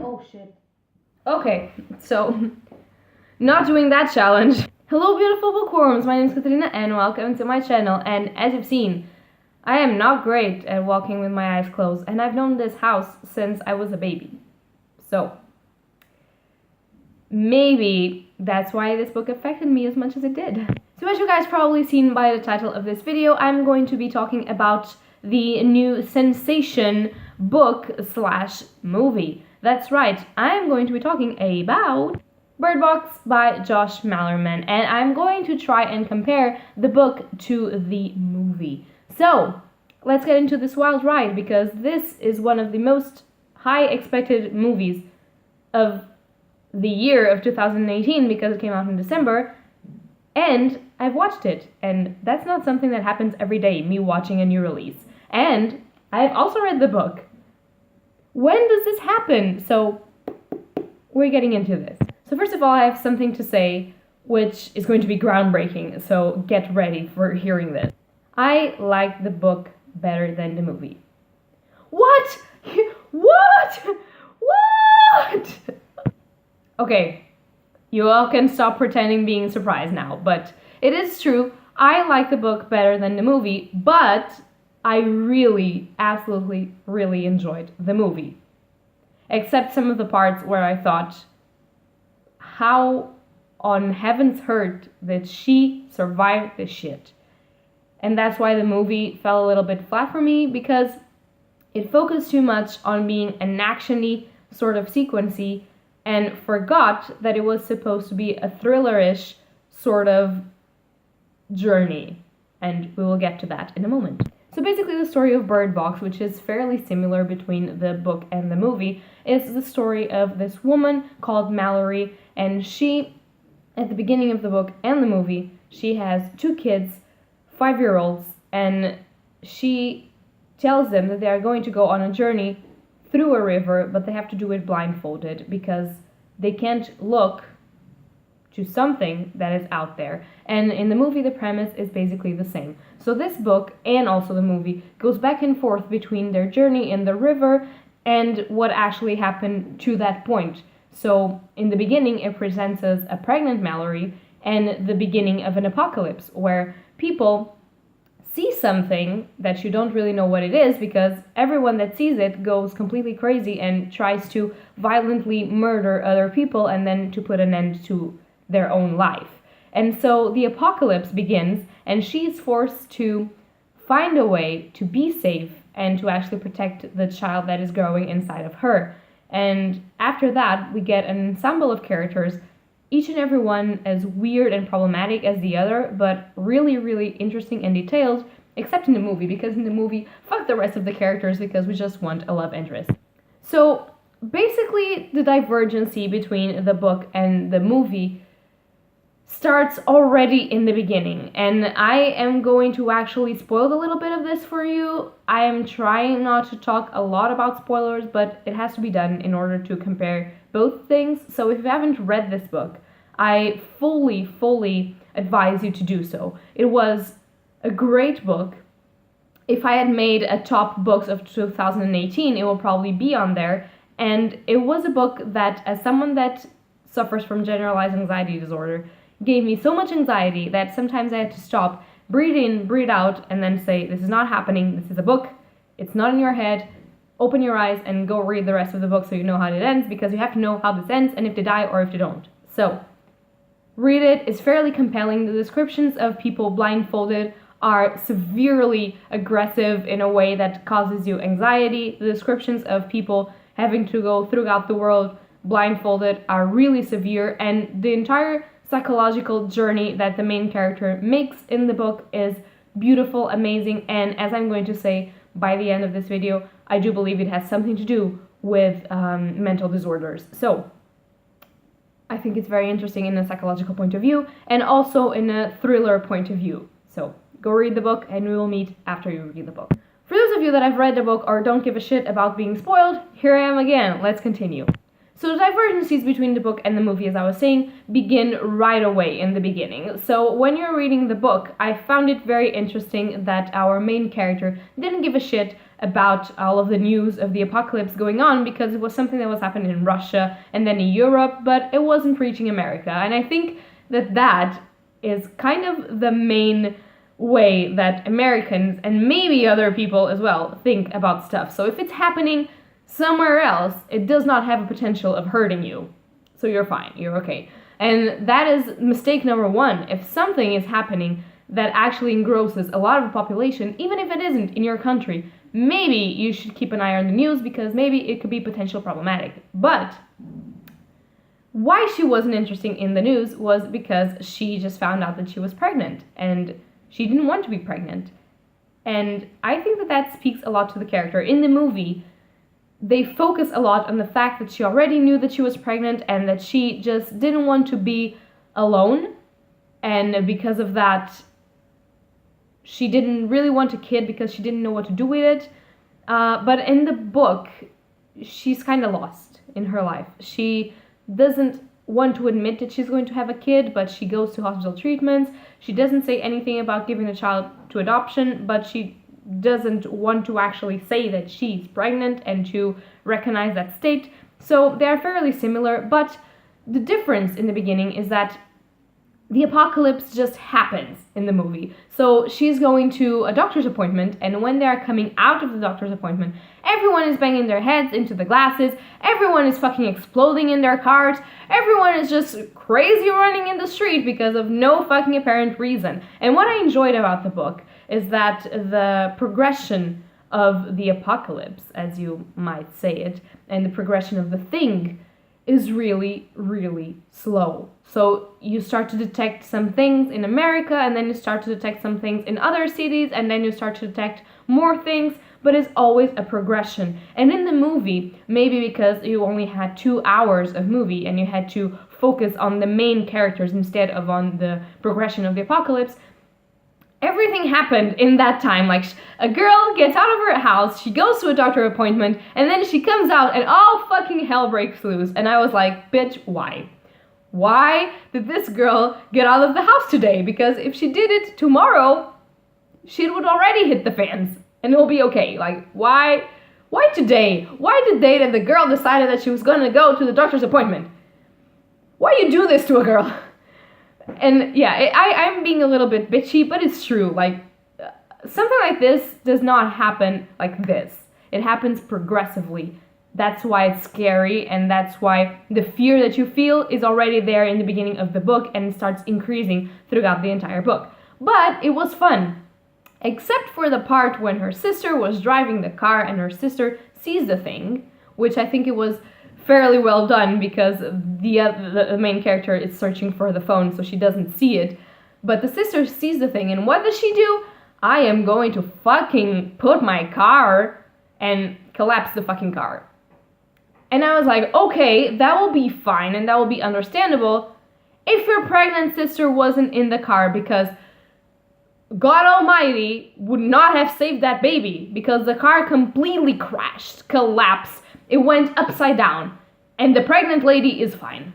Oh shit. Okay, so not doing that challenge. Hello beautiful bookworms, my name is Katarina and welcome to my channel. And as you've seen, I am not great at walking with my eyes closed, and I've known this house since I was a baby. So maybe that's why this book affected me as much as it did. So as you guys probably seen by the title of this video, I'm going to be talking about the new sensation book slash movie. That's right, I'm going to be talking about Bird Box by Josh Malerman, and I'm going to try and compare the book to the movie. So let's get into this wild ride, because this is one of the most high expected movies of the year of 2018 because it came out in December, and I've watched it, and that's not something that happens every day, me watching a new release. And I've also read the book. When does this happen? So we're getting into this. So first of all, I have something to say which is going to be groundbreaking, so get ready for hearing this. I like the book better than the movie. What? What? What? Okay, you all can stop pretending being surprised now, but it is true, I like the book better than the movie, but I really, absolutely, really enjoyed the movie. Except some of the parts where I thought, how on heaven's earth did she survive this shit? And that's why the movie fell a little bit flat for me, because it focused too much on being an action-y sort of sequency and forgot that it was supposed to be a thriller-ish sort of journey. And we will get to that in a moment. So basically the story of Bird Box, which is fairly similar between the book and the movie, is the story of this woman called Mallory, and she, at the beginning of the book and the movie, she has 2 kids, 5-year-olds, and she tells them that they are going to go on a journey through a river, but they have to do it blindfolded because they can't look to something that is out there. And in the movie, the premise is basically the same. So this book, and also the movie, goes back and forth between their journey in the river and what actually happened to that point. So in the beginning, it presents us a pregnant Mallory and the beginning of an apocalypse where people see something that you don't really know what it is, because everyone that sees it goes completely crazy and tries to violently murder other people and then to put an end to their own life. And so the apocalypse begins, and she's forced to find a way to be safe and to actually protect the child that is growing inside of her. And after that, we get an ensemble of characters, each and every one as weird and problematic as the other, but really, really interesting and detailed, except in the movie, because in the movie, fuck the rest of the characters, because we just want a love interest. So basically, the divergency between the book and the movie starts already in the beginning, and I am going to actually spoil a little bit of this for you. I am trying not to talk a lot about spoilers, but it has to be done in order to compare both things. So if you haven't read this book, I fully advise you to do so. It was a great book. If I had made a top books of 2018, it will probably be on there. And it was a book that, as someone that suffers from generalized anxiety disorder, gave me so much anxiety that sometimes I had to stop, breathe in, breathe out, and then say, this is not happening, this is a book, it's not in your head, open your eyes and go read the rest of the book so you know how it ends, because you have to know how this ends and if they die or if they don't. So, read it, it's fairly compelling. The descriptions of people blindfolded are severely aggressive in a way that causes you anxiety. The descriptions of people having to go throughout the world blindfolded are really severe, and the entire psychological journey that the main character makes in the book is beautiful, amazing, and as I'm going to say by the end of this video, I do believe it has something to do with mental disorders. So I think it's very interesting in a psychological point of view and also in a thriller point of view. So go read the book and we will meet after you read the book. For those of you that have read the book or don't give a shit about being spoiled, here I am again. Let's continue. So the divergences between the book and the movie, as I was saying, begin right away in the beginning. So when you're reading the book, I found it very interesting that our main character didn't give a shit about all of the news of the apocalypse going on, because it was something that was happening in Russia and then in Europe, but it wasn't reaching America. And I think that is kind of the main way that Americans, and maybe other people as well, think about stuff. So if it's happening somewhere else, it does not have a potential of hurting you. So you're fine, you're okay. And that is mistake number one. If something is happening that actually engrosses a lot of the population, even if it isn't in your country, maybe you should keep an eye on the news, because maybe it could be potentially problematic. But why she wasn't interested in the news was because she just found out that she was pregnant, and she didn't want to be pregnant. And I think that speaks a lot to the character. In the movie, they focus a lot on the fact that she already knew that she was pregnant and that she just didn't want to be alone. And because of that, she didn't really want a kid because she didn't know what to do with it. But in the book, she's kind of lost in her life. She doesn't want to admit that she's going to have a kid, but she goes to hospital treatments. She doesn't say anything about giving the child to adoption, but she doesn't want to actually say that she's pregnant and to recognize that state. So they're fairly similar, but the difference in the beginning is that the apocalypse just happens in the movie. So she's going to a doctor's appointment, and when they're coming out of the doctor's appointment, everyone is banging their heads into the glasses, everyone is fucking exploding in their cars, everyone is just crazy running in the street because of no fucking apparent reason. And what I enjoyed about the book is that the progression of the apocalypse, as you might say it, and the progression of the thing is really, really slow. So you start to detect some things in America, and then you start to detect some things in other cities, and then you start to detect more things, but it's always a progression. And in the movie, maybe because you only had 2 hours of movie and you had to focus on the main characters instead of on the progression of the apocalypse, everything happened in that time. Like, a girl gets out of her house, she goes to a doctor appointment, and then she comes out and all fucking hell breaks loose. And I was like, bitch, why? Why did this girl get out of the house today? Because if she did it tomorrow, she would already hit the fans and it will be okay. Like, why today? Why the day that the girl decided that she was gonna go to the doctor's appointment? Why you do this to a girl? And yeah, I'm being a little bit bitchy, but it's true. Like, something like this does not happen like this. It happens progressively. That's why it's scary, and that's why the fear that you feel is already there in the beginning of the book and starts increasing throughout the entire book. But it was fun, except for the part when her sister was driving the car and her sister sees the thing, which I think it was fairly well done because the main character is searching for the phone, so she doesn't see it. But the sister sees the thing, and what does she do? I am going to fucking put my car and collapse the fucking car. And I was like, okay, that will be fine and that will be understandable if your pregnant sister wasn't in the car, because God Almighty would not have saved that baby, because the car completely crashed, collapsed, it went upside down, and the pregnant lady is fine.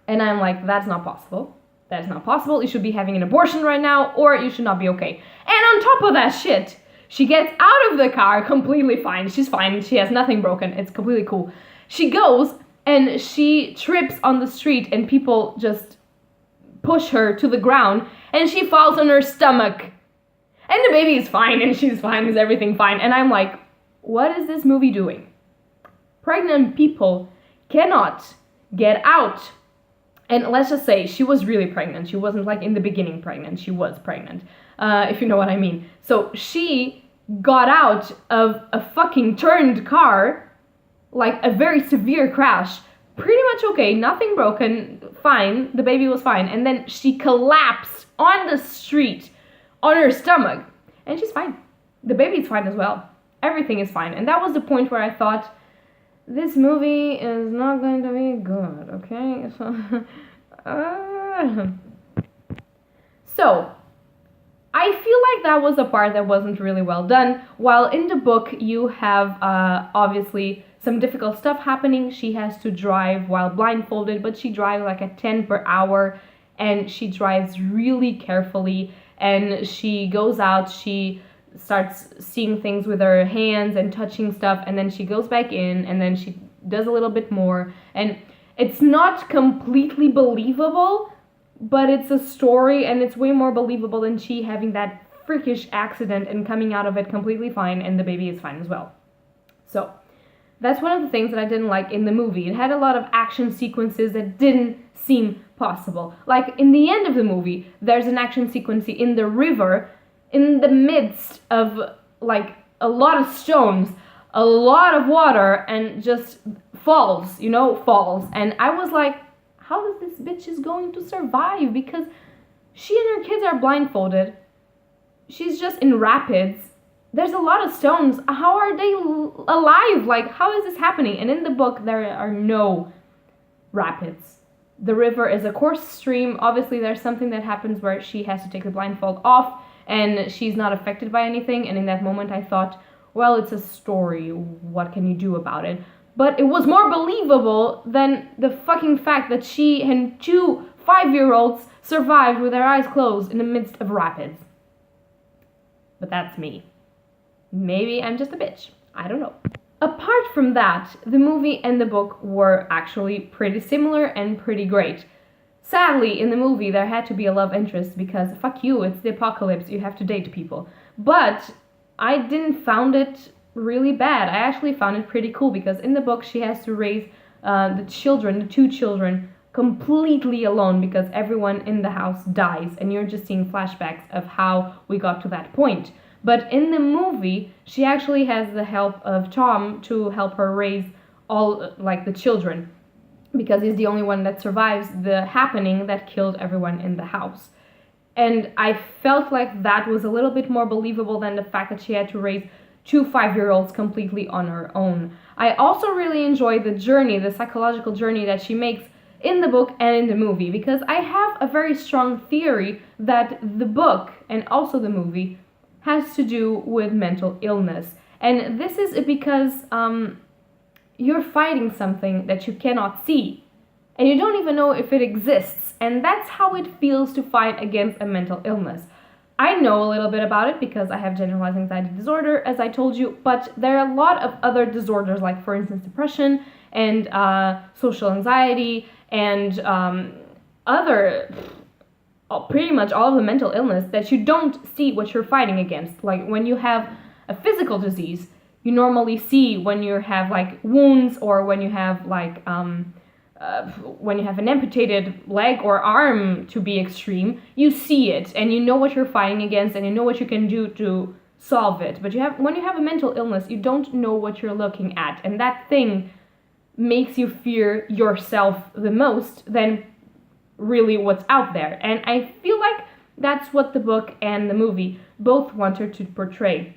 And I'm like, that's not possible. That is not possible. You should be having an abortion right now, or you should not be okay. And on top of that shit, she gets out of the car completely fine. She's fine. She has nothing broken. It's completely cool. She goes and she trips on the street and people just push her to the ground and she falls on her stomach. And the baby is fine and she's fine. Is everything fine? And I'm like, what is this movie doing? Pregnant people cannot get out. And let's just say she was really pregnant. She wasn't like in the beginning pregnant. She was pregnant, if you know what I mean. So she got out of a fucking turned car, like a very severe crash, pretty much okay, nothing broken, fine, the baby was fine, and then she collapsed on the street on her stomach, and she's fine. The baby's fine as well. Everything is fine. And that was the point where I thought, this movie is not going to be good, okay? So I feel like that was a part that wasn't really well done. While in the book you have obviously some difficult stuff happening. She has to drive while blindfolded, but she drives like at 10 per hour, and she drives really carefully, and she goes out, she starts seeing things with her hands and touching stuff, and then she goes back in, and then she does a little bit more, and it's not completely believable, but it's a story, and it's way more believable than she having that freakish accident and coming out of it completely fine, and the baby is fine as well. So that's one of the things that I didn't like in the movie. It had a lot of action sequences that didn't seem possible. Like in the end of the movie, there's an action sequence in the river in the midst of like a lot of stones, a lot of water, and just falls, falls. And I was like, how is this bitch is going to survive? Because she and her kids are blindfolded. She's just in rapids. There's a lot of stones. How are they alive? Like, how is this happening? And in the book, there are no rapids. The river is a coarse stream. Obviously, there's something that happens where she has to take the blindfold off, and she's not affected by anything. And in that moment, I thought, well, it's a story. What can you do about it? But it was more believable than the fucking fact that she and 2 5-year-olds survived with their eyes closed in the midst of rapids. But that's me. Maybe I'm just a bitch. I don't know. Apart from that, the movie and the book were actually pretty similar and pretty great. Sadly, in the movie, there had to be a love interest because, fuck you, it's the apocalypse, you have to date people. But I didn't found it really bad. I actually found it pretty cool because in the book, she has to raise the 2 children, completely alone because everyone in the house dies, and you're just seeing flashbacks of how we got to that point. But in the movie, she actually has the help of Tom to help her raise all, like, the children, because he's the only one that survives the happening that killed everyone in the house. And I felt like that was a little bit more believable than the fact that she had to raise 2 5-year-olds completely on her own. I also really enjoy the journey, the psychological journey that she makes in the book and in the movie, because I have a very strong theory that the book and also the movie has to do with mental illness. And this is because you're fighting something that you cannot see, and you don't even know if it exists, and that's how it feels to fight against a mental illness. I know a little bit about it because I have generalized anxiety disorder, as I told you, but there are a lot of other disorders, like for instance depression and social anxiety and pretty much all of the mental illness that you don't see what you're fighting against. Like when you have a physical disease, you normally see when you have like wounds, or when you have like when you have an amputated leg or arm, to be extreme, you see it and you know what you're fighting against and you know what you can do to solve it. But when you have a mental illness, you don't know what you're looking at, and that thing makes you fear yourself the most than really what's out there. And I feel like that's what the book and the movie both wanted to portray.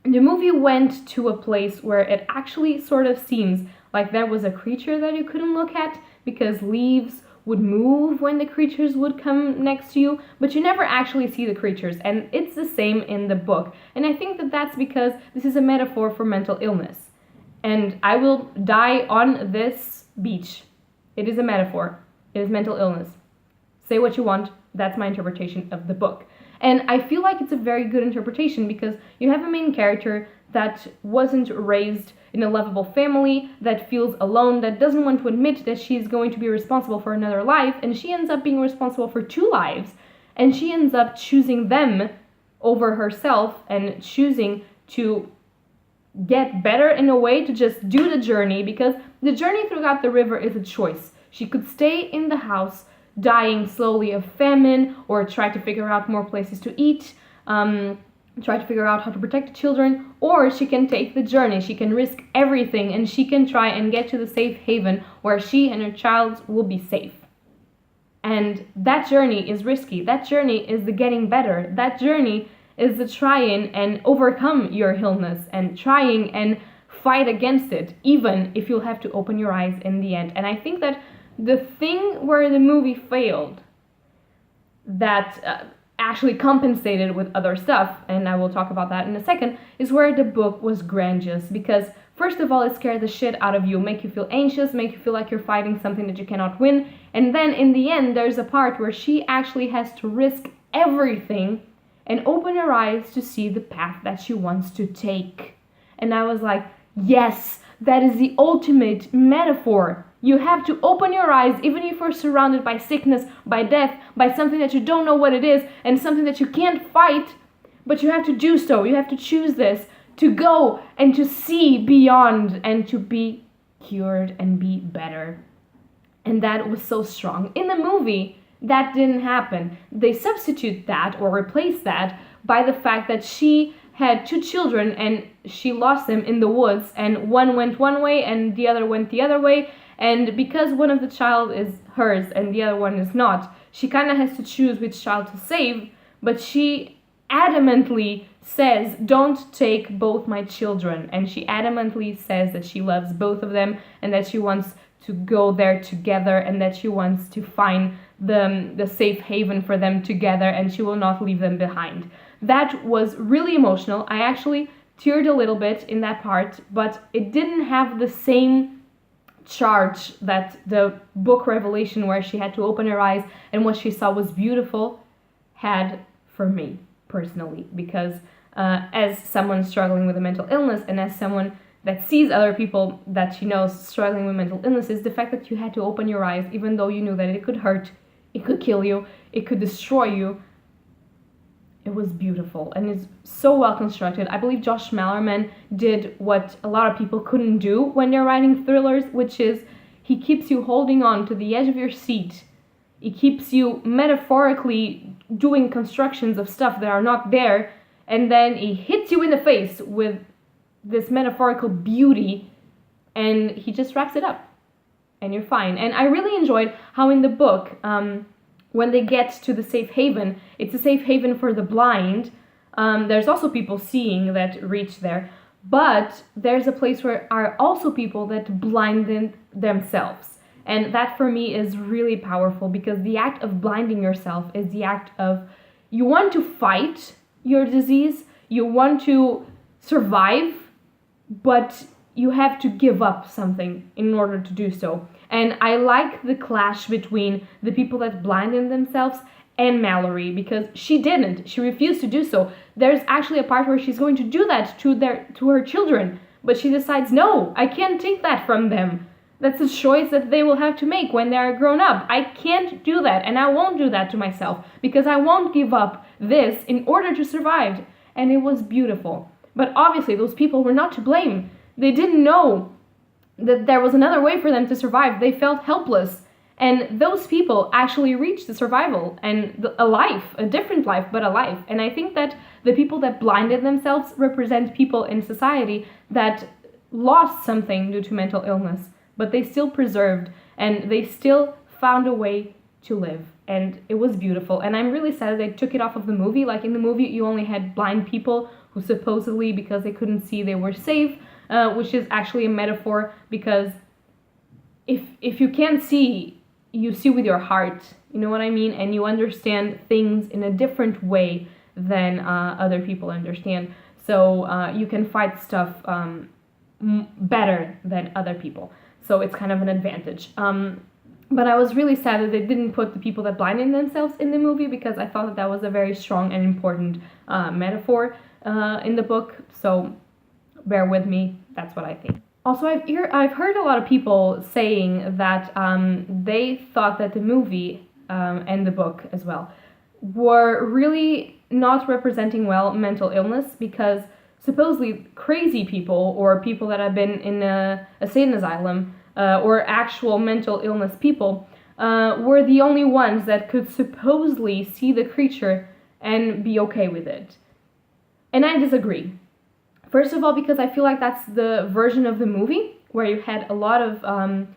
The movie went to a place where it actually sort of seems like there was a creature that you couldn't look at because leaves would move when the creatures would come next to you, but you never actually see the creatures, and it's the same in the book. And I think that that's because this is a metaphor for mental illness. And I will die on this beach. It is a metaphor. It is mental illness. Say what you want, that's my interpretation of the book. And I feel like it's a very good interpretation because you have a main character that wasn't raised in a lovable family, that feels alone, that doesn't want to admit that she's going to be responsible for another life, and she ends up being responsible for 2 lives, and she ends up choosing them over herself and choosing to get better in a way, to just do the journey, because the journey throughout the river is a choice. She could stay in the house dying slowly of famine, or try to figure out more places to eat, try to figure out how to protect the children, or she can take the journey. She can risk everything and she can try and get to the safe haven where she and her child will be safe. And that journey is risky. That journey is the getting better. That journey is the trying and overcome your illness and trying and fight against it, even if you'll have to open your eyes in the end. And I think that the thing where the movie failed, that actually compensated with other stuff, and I will talk about that in a second, is where the book was grandiose. Because First of all, it scares the shit out of you, make you feel anxious, make you feel like you're fighting something that you cannot win. And then in the end, there's a part where she actually has to risk everything and open her eyes to see the path that she wants to take. And I was like, yes, that is the ultimate metaphor. You have to open your eyes, even if you're surrounded by sickness, by death, by something that you don't know what it is, and something that you can't fight, but you have to do so. You have to choose this, to go and to see beyond and to be cured and be better. And that was so strong. In the movie, that didn't happen. They substitute that or replace that by the fact that she had 2 children and she lost them in the woods, and one went one way and the other went the other way. And because one of the child is hers and the other one is not, she kind of has to choose which child to save, but she adamantly says, don't take both my children. And she adamantly says that she loves both of them and that she wants to go there together and that she wants to find the safe haven for them together and she will not leave them behind. That was really emotional. I actually teared a little bit in that part, but it didn't have the same charge that the book Revelation, where she had to open her eyes and what she saw was beautiful, had for me personally. Because as someone struggling with a mental illness and as someone that sees other people that she knows struggling with mental illnesses, the fact that you had to open your eyes, even though you knew that it could hurt, it could kill you, it could destroy you, it was beautiful and it's so well constructed. I believe Josh Malerman did what a lot of people couldn't do when they're writing thrillers, which is he keeps you holding on to the edge of your seat. He keeps you metaphorically doing constructions of stuff that are not there, and then he hits you in the face with this metaphorical beauty and he just wraps it up and you're fine. And I really enjoyed how in the book, when they get to the safe haven, it's a safe haven for the blind. There's also people seeing that reach there, but there's a place where are also people that blinded themselves. And that for me is really powerful, because the act of blinding yourself is the act of, you want to fight your disease, you want to survive, but you have to give up something in order to do so. And I like the clash between the people that blinded themselves and Mallory, because she didn't. She refused to do so. There's actually a part where she's going to do that to her children, but she decides, no, I can't take that from them. That's a choice that they will have to make when they are grown up. I can't do that, and I won't do that to myself, because I won't give up this in order to survive. And it was beautiful. But obviously, those people were not to blame. They didn't know that there was another way for them to survive. They felt helpless. And those people actually reached the survival and a life, a different life, but a life. And I think that the people that blinded themselves represent people in society that lost something due to mental illness, but they still preserved and they still found a way to live. And it was beautiful. And I'm really sad that they took it off of the movie. Like in the movie, you only had blind people who supposedly, because they couldn't see, they were safe, which is actually a metaphor, because if you can't see, you see with your heart, you know what I mean? And you understand things in a different way than other people understand. So you can fight stuff better than other people. So it's kind of an advantage. But I was really sad that they didn't put the people that blinded themselves in the movie, because I thought that that was a very strong and important metaphor in the book. So bear with me, that's what I think. Also, I've heard a lot of people saying that they thought that the movie and the book as well were really not representing well mental illness, because supposedly crazy people or people that have been in a sane asylum or actual mental illness people were the only ones that could supposedly see the creature and be okay with it. And I disagree. First of all, because I feel like that's the version of the movie where you had a lot of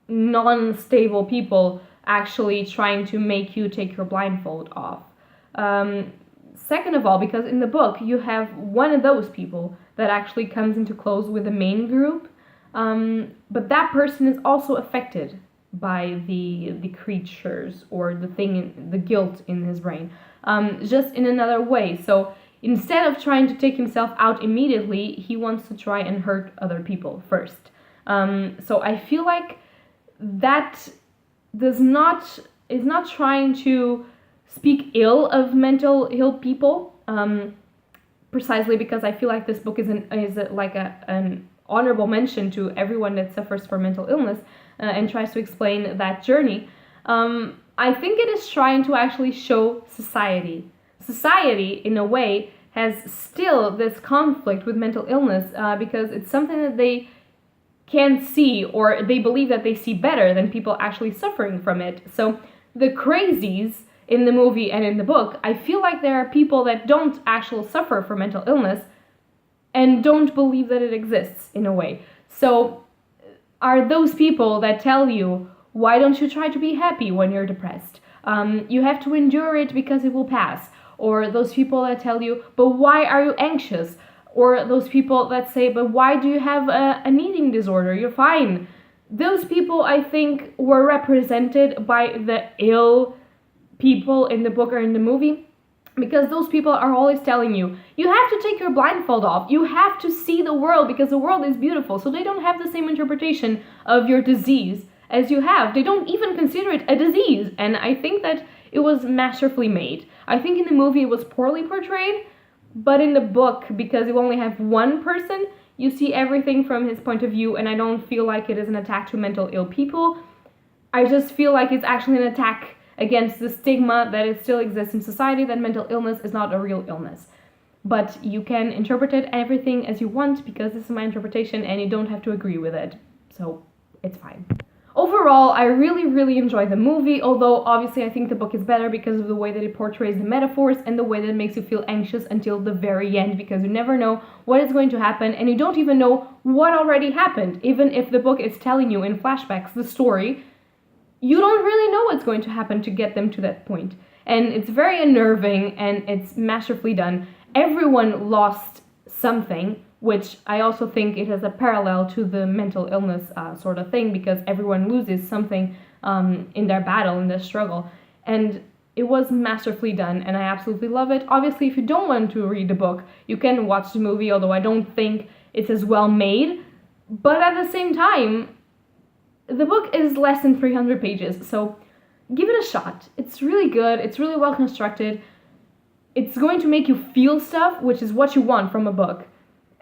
non-stable people actually trying to make you take your blindfold off. Second of all, because in the book you have one of those people that actually comes into close with the main group, but that person is also affected by the creatures or the guilt in his brain, just in another way. So instead of trying to take himself out immediately, he wants to try and hurt other people first. So I feel like that is not trying to speak ill of mental ill people, precisely because I feel like this book is an honorable mention to everyone that suffers from mental illness, and tries to explain that journey. I think it is trying to actually show society. Society, in a way, has still this conflict with mental illness, because it's something that they can see, or they believe that they see better than people actually suffering from it. So the crazies in the movie and in the book, I feel like there are people that don't actually suffer from mental illness and don't believe that it exists, in a way. So are those people that tell you, why don't you try to be happy when you're depressed? You have to endure it because it will pass. Or those people that tell you, but why are you anxious? Or those people that say, but why do you have an eating disorder? You're fine. Those people, I think, were represented by the ill people in the book or in the movie, because those people are always telling you, you have to take your blindfold off. You have to see the world because the world is beautiful. So they don't have the same interpretation of your disease as you have. They don't even consider it a disease. And I think that it was masterfully made. I think in the movie it was poorly portrayed, but in the book, because you only have one person, you see everything from his point of view, and I don't feel like it is an attack to mental ill people. I just feel like it's actually an attack against the stigma that it still exists in society, that mental illness is not a real illness. But you can interpret it everything as you want, because this is my interpretation and you don't have to agree with it. So it's fine. Overall, I really enjoyed the movie, although obviously I think the book is better because of the way that it portrays the metaphors and the way that it makes you feel anxious until the very end, because you never know what is going to happen and you don't even know what already happened. Even if the book is telling you in flashbacks the story, you don't really know what's going to happen to get them to that point. And it's very unnerving and it's masterfully done. Everyone lost something, which I also think it has a parallel to the mental illness sort of thing, because everyone loses something in their battle, in their struggle. And it was masterfully done, and I absolutely love it. Obviously, if you don't want to read the book, you can watch the movie, although I don't think it's as well made. But at the same time, the book is less than 300 pages, so give it a shot. It's really good, it's really well constructed. It's going to make you feel stuff, which is what you want from a book.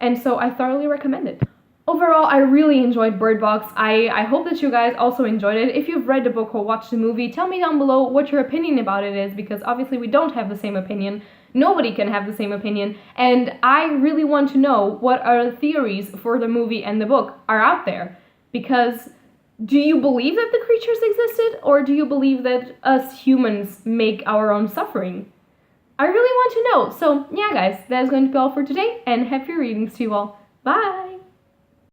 And so I thoroughly recommend it. Overall, I really enjoyed Bird Box. I hope that you guys also enjoyed it. If you've read the book or watched the movie, tell me down below what your opinion about it is, because obviously we don't have the same opinion. Nobody can have the same opinion. And I really want to know what are the theories for the movie and the book are out there. Because do you believe that the creatures existed, or do you believe that us humans make our own suffering? I really want to know. So yeah, guys, that is going to be all for today, and happy readings to you all. Bye!